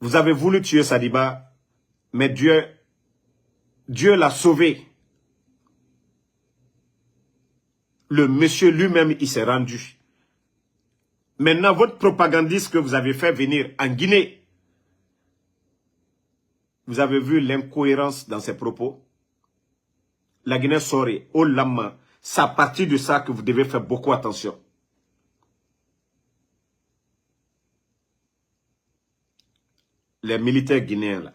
Vous avez voulu tuer Sadiba, mais Dieu l'a sauvé. Le monsieur lui-même, il s'est rendu. Maintenant, votre propagandiste que vous avez fait venir en Guinée, vous avez vu l'incohérence dans ses propos. La Guinée saurait, au lama, c'est à partir de ça que vous devez faire beaucoup attention. Les militaires guinéens, là,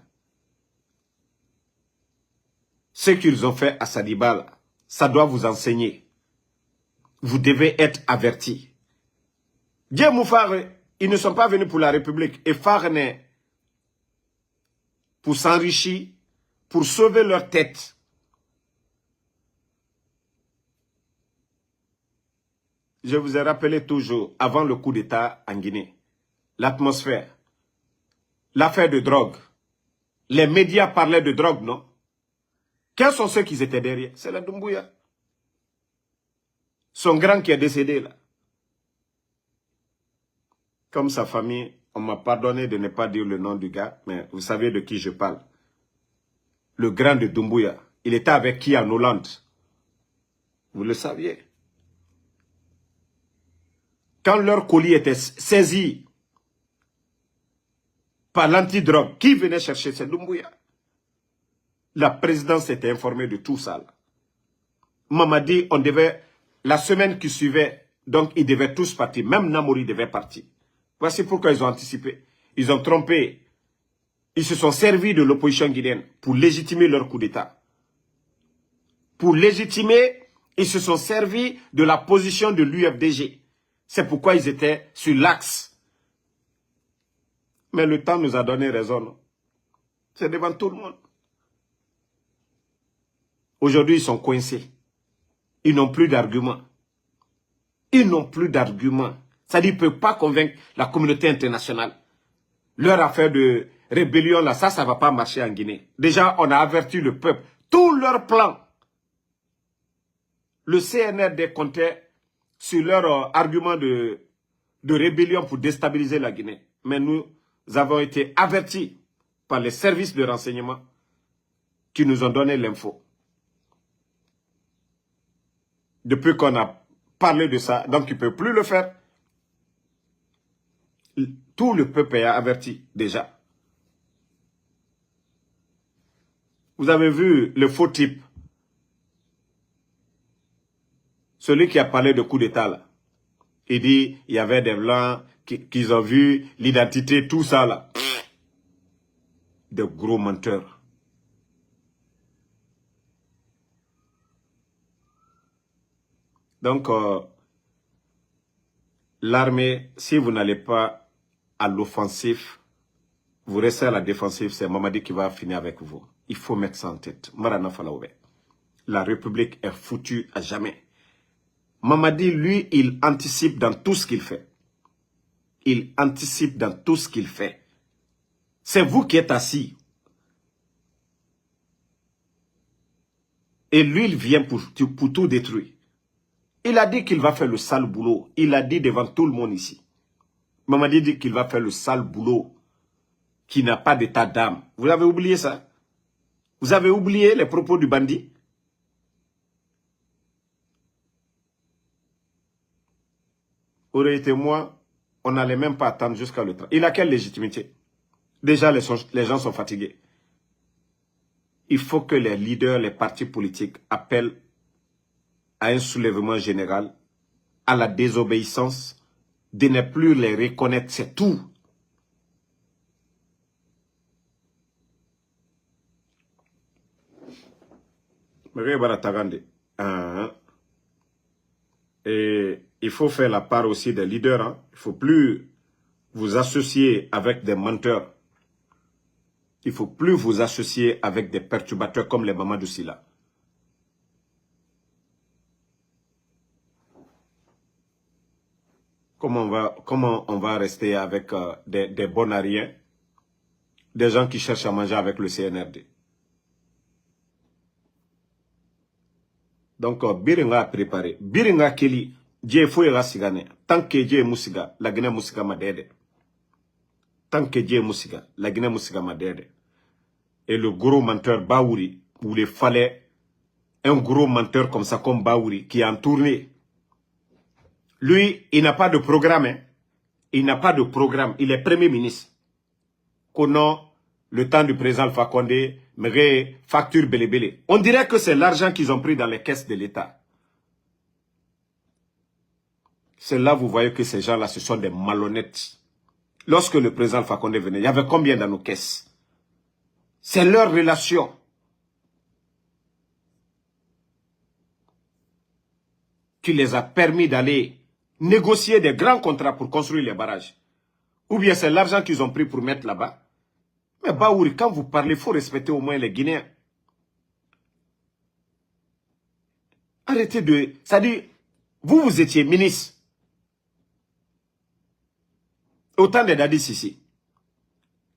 ce qu'ils ont fait à Sadiba, là, ça doit vous enseigner. Vous devez être avertis. Dieu Moufare, ils ne sont pas venus pour la République. Et Farne, pour s'enrichir, pour sauver leur tête. Je vous ai rappelé toujours, avant le coup d'État en Guinée, l'atmosphère, l'affaire de drogue. Les médias parlaient de drogue, non? Quels sont ceux qui étaient derrière? C'est la Doumbouya. Son grand qui est décédé là. Comme sa famille, on m'a pardonné de ne pas dire le nom du gars, mais vous savez de qui je parle. Le grand de Doumbouya. Il était avec qui en Hollande? Vous le saviez. Quand leur colis était saisi par l'antidrogue, qui venait chercher? C'est Doumbouya. La présidence était informée de tout ça. Là. Mamadi, on devait, la semaine qui suivait, donc ils devaient tous partir. Même Namori devait partir. Voici pourquoi ils ont anticipé. Ils ont trompé. Ils se sont servis de l'opposition guinéenne pour légitimer leur coup d'État. Pour légitimer, ils se sont servis de la position de l'UFDG. C'est pourquoi ils étaient sur l'axe. Mais le temps nous a donné raison. C'est devant tout le monde. Aujourd'hui, ils sont coincés. Ils n'ont plus d'arguments. Ils n'ont plus d'arguments. C'est-à-dire qu'ils ne peuvent pas convaincre la communauté internationale. Leur affaire de rébellion, là, ça ne va pas marcher en Guinée. Déjà, on a averti le peuple. Tout leur plan. Le CNRD comptait sur leur argument de rébellion pour déstabiliser la Guinée. Mais nous avons été avertis par les services de renseignement qui nous ont donné l'info. Depuis qu'on a parlé de ça, donc ils ne peuvent plus le faire. Tout le peuple est averti déjà. Vous avez vu le faux type. Celui qui a parlé de coup d'État là. Il dit il y avait des blancs qui ont vu l'identité, tout ça là. De gros menteurs. Donc, l'armée, si vous n'allez pas à l'offensif, vous restez à la défensive, c'est Mamadi qui va finir avec vous. Il faut mettre ça en tête. Marana Falaoube. La République est foutue à jamais. Mamadi, lui, il anticipe dans tout ce qu'il fait. Il anticipe dans tout ce qu'il fait. C'est vous qui êtes assis. Et lui, il vient pour tout détruire. Il a dit qu'il va faire le sale boulot. Il a dit devant tout le monde ici. Mamadi dit qu'il va faire le sale boulot. Qui n'a pas d'état d'âme. Vous avez oublié ça? Vous avez oublié les propos du bandit? Aurait été moi, on n'allait même pas attendre jusqu'à le temps. Il a quelle légitimité? Déjà, les gens sont fatigués. Il faut que les leaders, les partis politiques appellent à un soulèvement général, à la désobéissance, de ne plus les reconnaître, c'est tout. Et il faut faire la part aussi des leaders. Hein. Il ne faut plus vous associer avec des menteurs. Il ne faut plus vous associer avec des perturbateurs comme les Mamadou Silla. Comment on va rester avec des bonariens, des gens qui cherchent à manger avec le CNRD? Donc, Biringa a préparé. Biringa Keli, Dieu Fouera Sigane. Tant que Dieu Moussiga, la Guinée Moussiga Madede. tant que Dieu est Moussiga, la Guinée Moussiga Madère. Et le gros menteur Baouri, où il fallait un gros menteur comme ça, comme Baouri, qui est en tournée. Lui, il n'a pas de programme. Hein. Il n'a pas de programme. Il est Premier ministre. Qu'on le temps du président Alpha Condé, mais facture belé. On dirait que c'est l'argent qu'ils ont pris dans les caisses de l'État. C'est là vous voyez que ces gens-là, ce sont des malhonnêtes. Lorsque le président Alpha Condé venait, il y avait combien dans nos caisses? C'est leur relation. Qui les a permis d'aller négocier des grands contrats pour construire les barrages. Ou bien c'est l'argent qu'ils ont pris pour mettre là-bas. Mais Baouri, quand vous parlez, il faut respecter au moins les Guinéens. Arrêtez de... C'est-à-dire, vous étiez ministre. Autant de Dadis ici.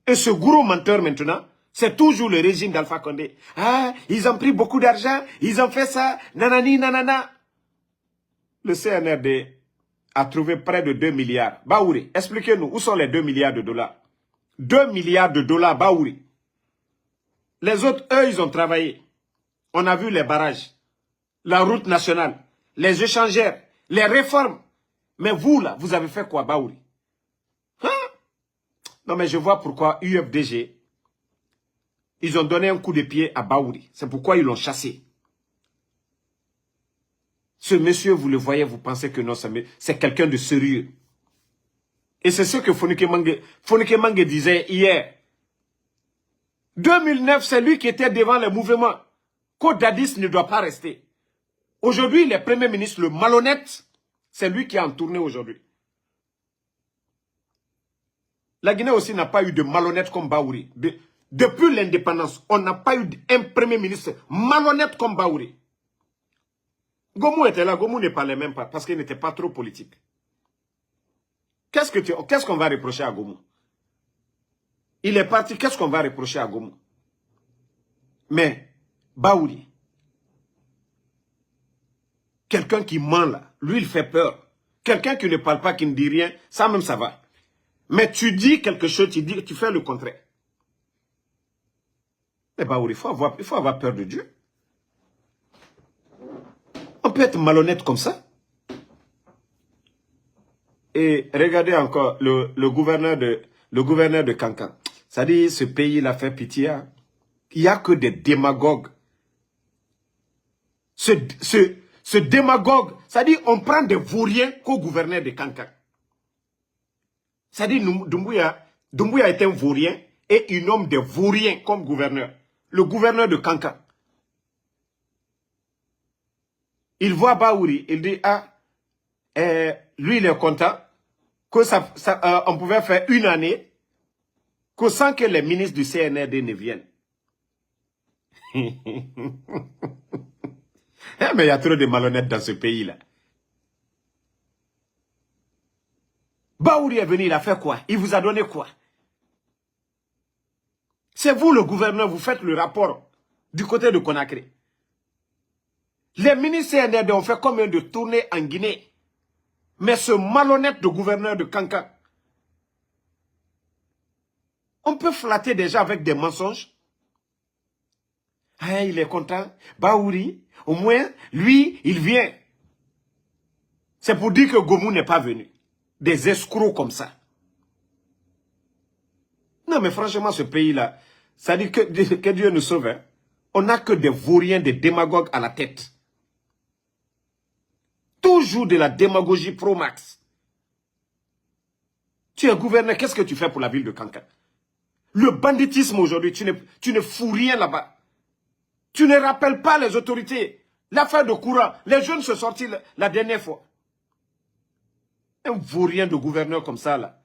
Et ce gros menteur maintenant, c'est toujours le régime d'Alpha Condé. Ah, ils ont pris beaucoup d'argent, ils ont fait ça, nanani, nanana. Le CNRD a trouvé près de 2 milliards. Baouri, expliquez-nous, où sont les 2 milliards de dollars? 2 milliards de dollars, Baouri. Les autres, eux, ils ont travaillé. On a vu les barrages, la route nationale, les échangeurs, les réformes. Mais vous, là, vous avez fait quoi, Baouri? Hein? Non, mais je vois pourquoi UFDG, ils ont donné un coup de pied à Baouri. C'est pourquoi ils l'ont chassé. Ce monsieur, vous le voyez, vous pensez que non, c'est quelqu'un de sérieux. Et c'est ce que Fonike Mange disait hier. 2009, c'est lui qui était devant les mouvements. Côte Dadis ne doit pas rester. Aujourd'hui, le Premier ministre, le malhonnête, c'est lui qui est en tournée aujourd'hui. La Guinée aussi n'a pas eu de malhonnête comme Baouri. Depuis l'indépendance, on n'a pas eu un Premier ministre malhonnête comme Baouri. Gomou était là, Gomou ne parlait même pas parce qu'il n'était pas trop politique. Qu'est-ce qu'on va reprocher à Gomou? Il est parti, qu'est-ce qu'on va reprocher à Gomou? Mais, Baouri, quelqu'un qui ment là, lui il fait peur. Quelqu'un qui ne parle pas, qui ne dit rien, ça même ça va. Mais tu dis quelque chose, tu fais le contraire. Mais Baouri, il faut avoir peur de Dieu. On peut être malhonnête comme ça. Et regardez encore le gouverneur de Kankan. Ça dit, ce pays l'a fait pitié. Hein? Il n'y a que des démagogues. Ce démagogue, ça dit, on prend des vauriens qu'au gouverneur de Kankan. Ça dit, Doumbouya est un vaurien et il nomme des vauriens comme gouverneur. Le gouverneur de Kankan. Il voit Baouri, il dit, ah, lui il est content que on pouvait faire une année que sans que les ministres du CNRD ne viennent. Mais il y a trop de malhonnêtes dans ce pays-là. Baouri est venu, il a fait quoi? Il vous a donné quoi? C'est vous le gouverneur, vous faites le rapport du côté de Conakry. Les ministres CNRD ont fait combien de tournées en Guinée? Mais ce malhonnête de gouverneur de Kankan, on peut flatter déjà avec des mensonges. Ah, il est content. Baouri, au moins, lui, il vient. C'est pour dire que Gomou n'est pas venu. Des escrocs comme ça. Non, mais franchement, ce pays-là, ça dit que Dieu nous sauve. Hein? On n'a que des vauriens, des démagogues à la tête. Toujours de la démagogie pro-max. Tu es gouverneur, qu'est-ce que tu fais pour la ville de Kankan? Le banditisme aujourd'hui, tu ne fous rien là-bas. Tu ne rappelles pas les autorités. L'affaire de courant, les jeunes se sortent la dernière fois. Un vaurien de gouverneur comme ça, là.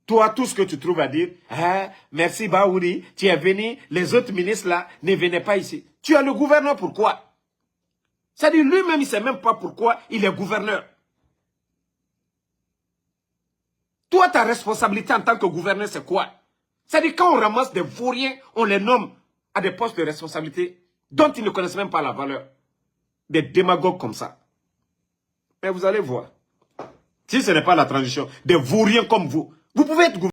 Toi, tout ce que tu trouves à dire, ah, merci Baouri, tu es venu, les autres ministres là ne venaient pas ici. Tu es le gouverneur, pourquoi? C'est-à-dire, lui-même, il ne sait même pas pourquoi il est gouverneur. Toi, ta responsabilité en tant que gouverneur, c'est quoi? C'est-à-dire, quand on ramasse des vauriens, on les nomme à des postes de responsabilité dont ils ne connaissent même pas la valeur. Des démagogues comme ça. Mais vous allez voir. Si ce n'est pas la transition, des vauriens comme vous, vous pouvez être gouverneur.